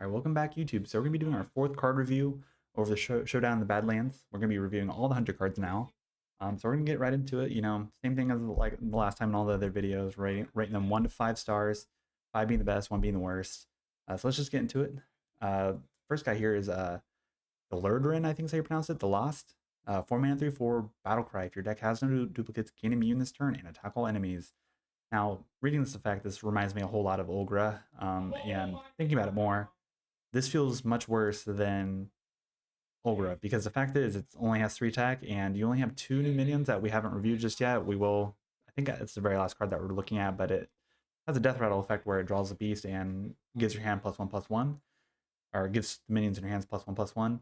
Alright, welcome back YouTube. So we're going to be doing our fourth card review over the Showdown in the Badlands. We're going to be reviewing all the Hunter cards now. So we're going to get right into it. Same thing as like the last time in all the other videos, rating them 1 to 5 stars, 5 being the best, 1 being the worst. So let's just get into it. First guy here is the Lurdrin, I think is how you pronounce it, the Lost. 4 mana, 3/4, Battle Cry. If your deck has no duplicates, gain immune this turn and attack all enemies. Now, reading this effect, this reminds me a whole lot of Olgra, and thinking about it more, this feels much worse than Olgra because the fact is it only has 3 attack and you only have 2 new minions that we haven't reviewed just yet. We will, I think it's the very last card that we're looking at, but it has a death rattle effect where it draws a beast and gives your hand +1/+1, or gives the minions in your hands +1/+1.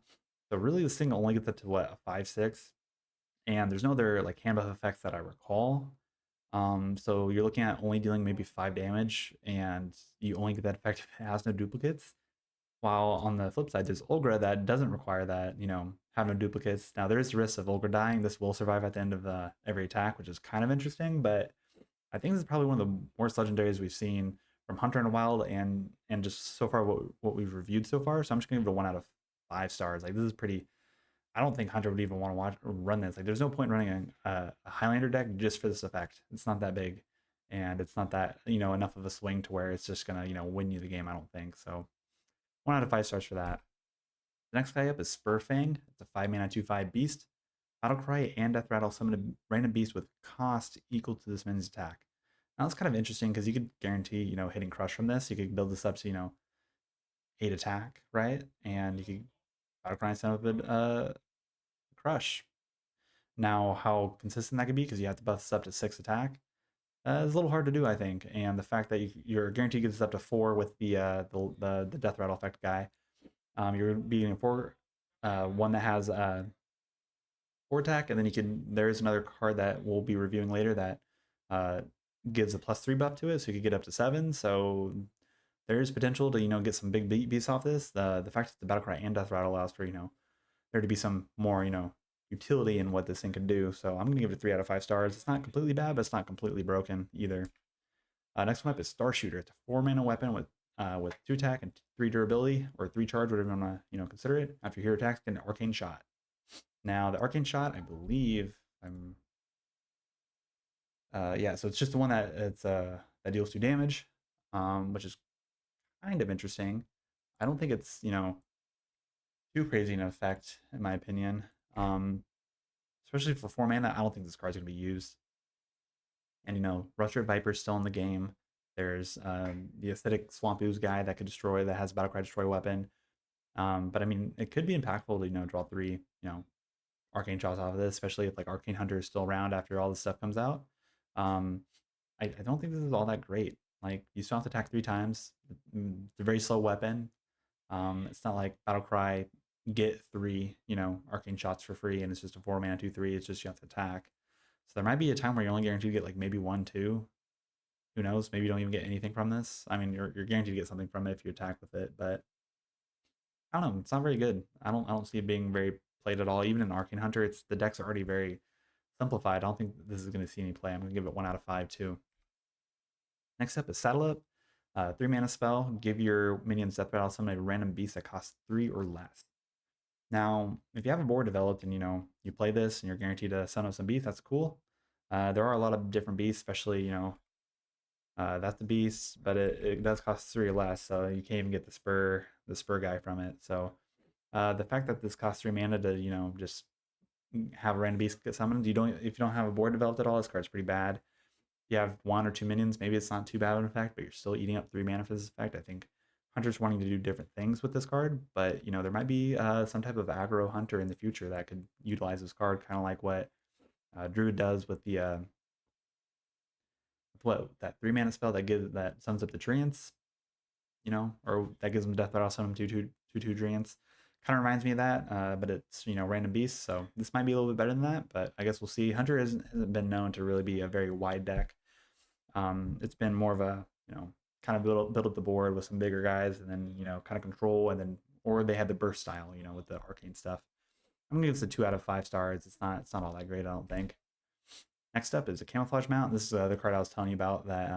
So really this thing only gets up to what, a 5/6, and there's no other like hand buff effects that I recall. So you're looking at only dealing maybe 5 damage, and you only get that effect if it has no duplicates. While on the flip side, there's Olgra that doesn't require that, have no duplicates. Now, there is the risk of Olgra dying. This will survive at the end of every attack, which is kind of interesting, but I think this is probably one of the worst legendaries we've seen from Hunter in a while, and just so far what we've reviewed so far. So I'm just going to give it a 1 out of 5 stars. Like, this is pretty. I don't think Hunter would even want to watch or run this. Like, there's no point running a Highlander deck just for this effect. It's not that big, and it's not that enough of a swing to where it's just gonna win you the game. I don't think so. 1 out of 5 stars for that. The next guy up is Spurfang. It's a 5 mana 2/5 beast. Battle Cry and Death Rattle summon a random beast with cost equal to this minion's attack. Now that's kind of interesting because you could guarantee, hitting Crush from this. You could build this up to, 8 attack, right? And you could Battle Cry and summon a Crush. Now, how consistent that could be, because you have to buff this up to 6 attack, is a little hard to do, I think. And the fact that you're guaranteed to get this up to 4 with the Death Rattle effect guy, you're beating a 4, one that has 4 attack, and then there's another card that we'll be reviewing later that uh, gives a +3 buff to it, so you could get up to 7. So there's potential to get some big beasts off this. The fact that the Battle Cry and Death Rattle allows for there to be some more utility in what this thing can do. So I'm gonna give it a 3 out of 5 stars. It's not completely bad, but it's not completely broken either. Next one up is Star Shooter. It's a 4 mana weapon with 2 attack and 3 durability, or 3 charge, whatever you want to consider it. After your hero attacks, get an Arcane Shot. Now the Arcane Shot, I believe, yeah, so it's just the one that deals 2 damage, which is kind of interesting. I don't think it's too crazy an effect in my opinion. Especially for 4 mana, I don't think this card's gonna be used. And Rusted Viper's still in the game. There's the aesthetic Swamp Ooze guy that could destroy, that has Battlecry Destroy weapon. But I mean, it could be impactful to draw 3 Arcane Shots off of this, especially if like Arcane Hunter is still around after all this stuff comes out. I don't think this is all that great. Like, you still have to attack 3 times. It's a very slow weapon. It's not like Battlecry, get 3 Arcane Shots for free, and it's just a 4 mana 2/3. It's just you have to attack. So there might be a time where you're only guaranteed to get like maybe 1, 2. Who knows? Maybe you don't even get anything from this. I mean, you're guaranteed to get something from it if you attack with it, but I don't know. It's not very good. I don't see it being very played at all. Even in Arcane Hunter, the decks are already very simplified. I don't think this is going to see any play. I'm going to give it 1 out of 5 too. Next up is Saddle Up. 3 mana spell. Give your minions Death Rattle summon a random beast that costs 3 or less. Now, if you have a board developed and you play this and you're guaranteed to summon some beasts, that's cool. There are a lot of different beasts, especially that's the beast, but it does cost 3 or less, so you can't even get the spur guy from it. So the fact that this costs 3 mana to just have a random beast get summoned, if you don't have a board developed at all, this card's pretty bad. If you have 1 or 2 minions, maybe it's not too bad of an effect, but you're still eating up 3 mana for this effect. I think Hunter's wanting to do different things with this card, but there might be some type of aggro Hunter in the future that could utilize this card, kind of like what Druid does with that 3 mana spell that sums up the treants, or that gives them death, but also summon 2/2 treants. Kind of reminds me of that, but it's random beasts. So this might be a little bit better than that, but I guess we'll see. Hunter hasn't been known to really be a very wide deck. It's been more of a kind of build up the board with some bigger guys, and then kind of control, and then or they had the burst style, with the arcane stuff. I'm gonna give this a 2 out of 5 stars. It's not all that great, I don't think. Next up is a Camouflage Mount. This is the card I was telling you about that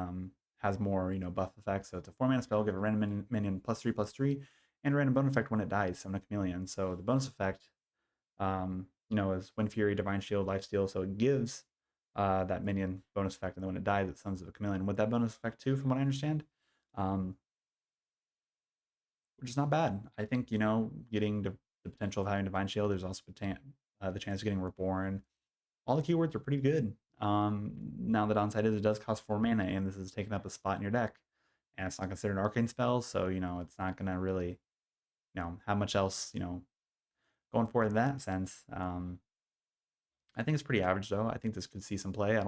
has more buff effects. So it's a 4 mana spell. Give a random minion +3/+3, and random bonus effect when it dies, Summon a Chameleon. So the bonus effect, is Wind Fury, Divine Shield, Lifesteal. So it gives that minion bonus effect, and then when it dies, it summons a chameleon with that bonus effect too, from what I understand. Um, which is not bad. I think, getting the potential of having Divine Shield, there's also the chance of getting Reborn. All the keywords are pretty good. Now the downside is it does cost 4 mana, and this is taking up a spot in your deck, and it's not considered an arcane spell, so it's not gonna really, have much else, going for it in that sense. I think it's pretty average though. I think this could see some play. I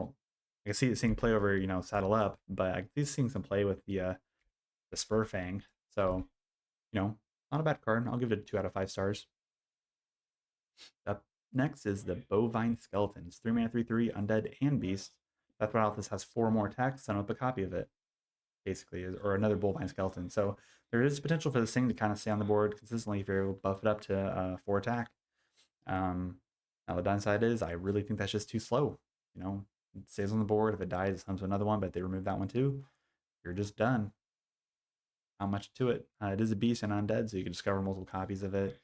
can see it seeing play over, Saddle Up, but I can see seeing some play with the Spur Fang. So, not a bad card. I'll give it a 2 out of 5 stars. Up next is the Bovine Skeletons. 3 mana, 3/3, undead and beast. That's what this has 4 more attacks. Send up a copy of it, basically, or another Bovine Skeleton. So there is potential for this thing to kind of stay on the board consistently if you're able to buff it up to 4 attack. Now the downside is I really think that's just too slow. It stays on the board. If it dies, it comes to another one, but they remove that one too. You're just done. Not much to it. It is a beast and undead, so you can discover multiple copies of it.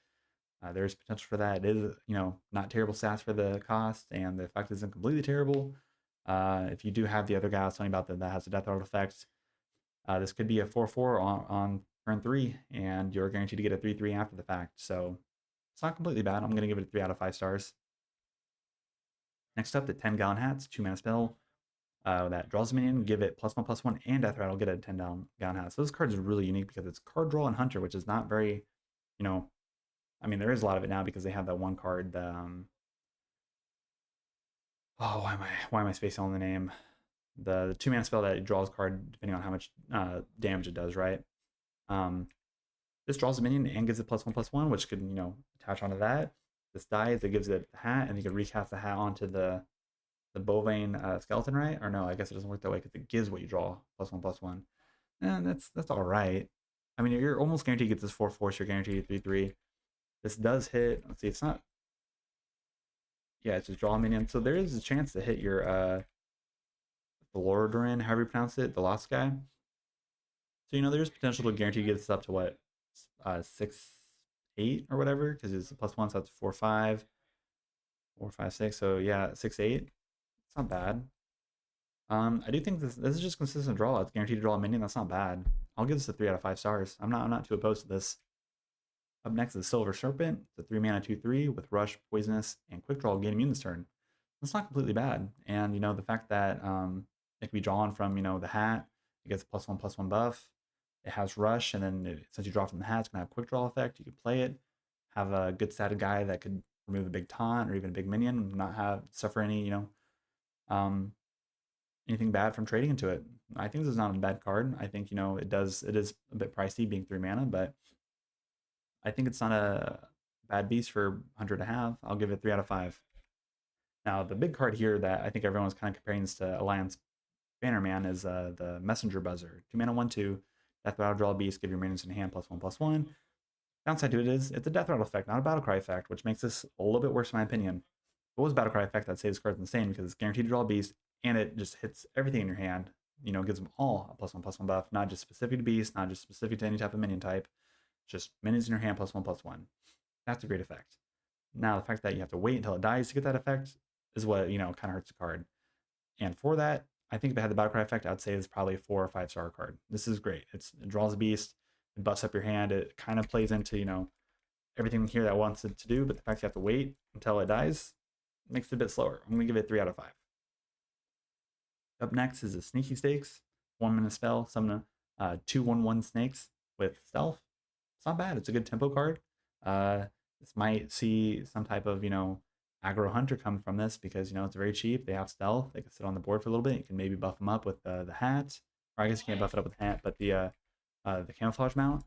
There's potential for that. It is, not terrible stats for the cost, and the effect isn't completely terrible. If you do have the other guy I was telling you about that has a death rattle effect, this could be a 4/4 on turn 3, and you're guaranteed to get a 3/3 after the fact. So it's not completely bad. I'm going to give it a 3 out of 5 stars. Next up, the 10 Gallon Hats, 2 mana spell. That draws a minion, give it +1/+1, and Death Rattle, get a 10 Gallon Hat. So this card is really unique because it's card draw and Hunter, which is not very, there is a lot of it now because they have that one card. Why am I spacing on the name? The 2 mana spell that draws card depending on how much damage it does, right? This draws a minion and gives it +1/+1, which could attach onto that. This dies, it gives it a hat, and you can recast the hat onto the bovine skeleton, right? Or no, I guess it doesn't work that way because it gives what you draw +1/+1. And that's all right. You're almost guaranteed to get this 4/4, so you're guaranteed 3/3. This does hit. Let's see, it's not. Yeah, it's a draw minion, so there is a chance to hit your Thloridrin, however you pronounce it, the last guy. So there's potential to guarantee you get this up to what 6/8 or whatever, because it's a +1, so that's 4/5, 4/5/6. So yeah, 6/8. It's not bad. I do think this is just consistent draw. It's guaranteed to draw a minion. That's not bad. I'll give this a 3 out of 5 stars. I'm not too opposed to this. Up next is Silver Serpent. It's a 3 mana 2/3 with Rush, Poisonous, and Quick Draw. Gain immune this turn. That's not completely bad. And the fact that it can be drawn from the hat, it gets a +1/+1 buff. It has Rush, and then since you draw from the hat, it's gonna have Quick Draw effect. You could play it, have a good statted guy that could remove a big taunt or even a big minion, not have suffer any anything bad from trading into it. I think this is not a bad card. I think it is a bit pricey being 3 mana, but I think it's not a bad beast for 100 to have. I'll give it 3 out of 5. Now the big card here that I think everyone's kind of comparing this to Alliance Bannerman is the Messenger Buzzer. 2 mana 1/2. Death Rattle, draw a beast, give your minions in hand +1/+1. Downside to it is it's a Death Rattle effect, not a Battlecry effect, which makes this a little bit worse in my opinion. If it was Battlecry effect, I'd say this card's insane because it's guaranteed to draw a beast, and it just hits everything in your hand. Gives them all a +1/+1 buff, not just specific to beast, not just specific to any type of minion type, just minions in your hand +1/+1. That's a great effect. Now the fact that you have to wait until it dies to get that effect is what kind of hurts the card. And for that, I think if it had the Battlecry effect, I'd say it's probably a 4 or 5 star card. This is great. It draws a beast, it buffs up your hand, it kind of plays into everything here that it wants it to do, but the fact you have to wait until it dies makes it a bit slower. I'm gonna give it a 3 out of 5. Up next is a Sneaky Stakes. 1 mana spell, summon 2 1/1 snakes with stealth. It's not bad. It's a good tempo card. This might see some type of aggro hunter come from this because it's very cheap. They have stealth. They can sit on the board for a little bit. You can maybe buff them up with the hat, or I guess you can't buff it up with the hat, but the camouflage mount.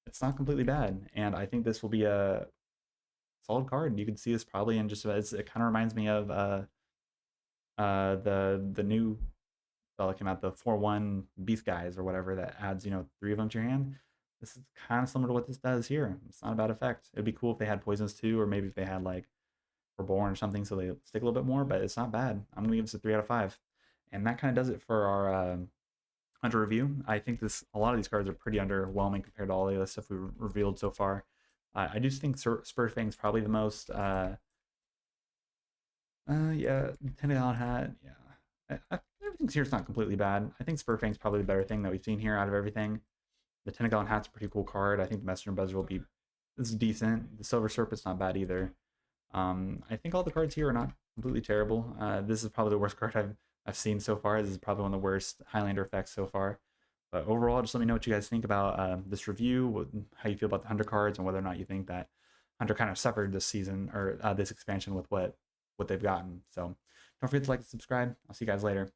It's not completely bad, and I think this will be a solid card. You can see this probably in just about. It kind of reminds me of the new spell that came out, the 4/1 beast guys or whatever that adds 3 of them to your hand. This is kind of similar to what this does here. It's not a bad effect. It'd be cool if they had poisons too, or maybe if they had like Reborn or something, so they stick a little bit more. But it's not bad. I'm gonna give this a 3 out of 5, and that kind of does it for our Hunter review. I think a lot of these cards are pretty underwhelming compared to all the other stuff we revealed so far. I do think Spur Fang's probably the most. Yeah, $10 hat. Yeah, everything's here's not completely bad. I think Spur Fang's probably the better thing that we've seen here out of everything. The $10 hat's a pretty cool card. I think the Messenger Buzzer will be this is decent. The Silver Serpent's not bad either. I think all the cards here are not completely terrible. This is probably the worst card I've seen so far. This is probably one of the worst Highlander effects so far. But overall, just let me know what you guys think about this review, how you feel about the Hunter cards, and whether or not you think that Hunter kind of suffered this season or this expansion with what they've gotten. So don't forget to like and subscribe. I'll see you guys later.